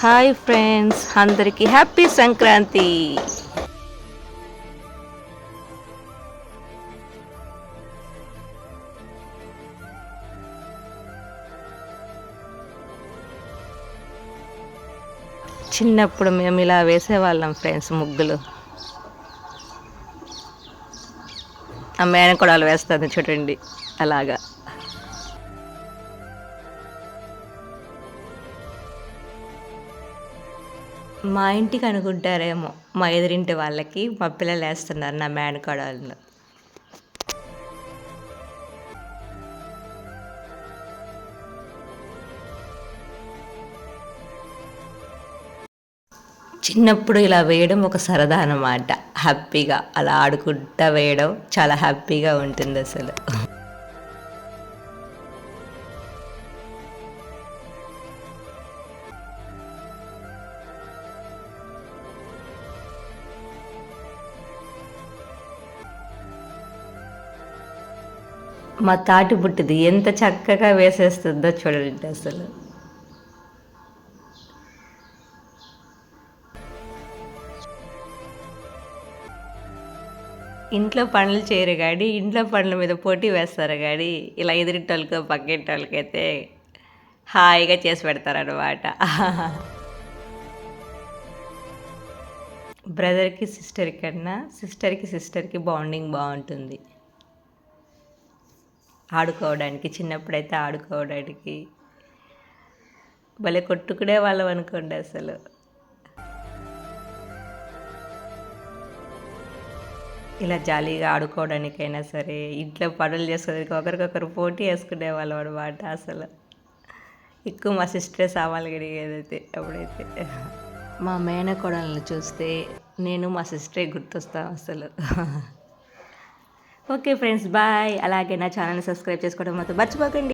Hi friends, అందరికీ happy Sankranti. చిన్నప్పుడు మేము ఇలా వేసేవాళ్ళం ఫ్రెండ్స్ ముగ్గులు. ఆ మేనకోడలు వేస్తుంది చూడండి అలాగా. మా ఇంటికి అనుకుంటారేమో, మా ఎదురింటి వాళ్ళకి మా పిల్లలు వేస్తున్నారు నా మేనకోడళ్ళు. చిన్నప్పుడు ఇలా వేయడం ఒక సరదా అన్నమాట. హ్యాపీగా అలా ఆడుకుంటా వేయడం చాలా హ్యాపీగా ఉంటుంది అసలు. మా తాటి బుట్టిది ఎంత చక్కగా వేసేస్తుందో చూడండి అసలు. ఇంట్లో పనులు చేయరు కానీ ఇంట్లో పనుల మీద పోటీ వేస్తారు కానీ ఇలా ఎదురింటోళ్ళకో పక్కింటోళ్ళకైతే హాయిగా చేసి పెడతారనమాట. బ్రదర్కి సిస్టర్ కన్నా సిస్టర్కి బాండింగ్ బాగుంటుంది. ఆడుకోవడానికి చిన్నప్పుడైతే ఆడుకోవడానికి భలే కొట్టుకునే వాళ్ళం అనుకోండి అసలు. ఇలా జాలీగా ఆడుకోవడానికైనా సరే, ఇంట్లో పనులు చేసుకోవడానికి ఒకరికొకరు పోటీ వేసుకునే వాళ్ళం అనమాట అసలు. ఎక్కువ మా సిస్టరే సామాన్లు కడిగేదైతే అప్పుడైతే. మా మేనకోడలను చూస్తే నేను మా సిస్టరే గుర్తొస్తాం అసలు. Okay friends, bye. అలాగే నా ఛానల్ని సబ్స్క్రైబ్ చేసుకోవడం మాత్రం మర్చిపోకండి.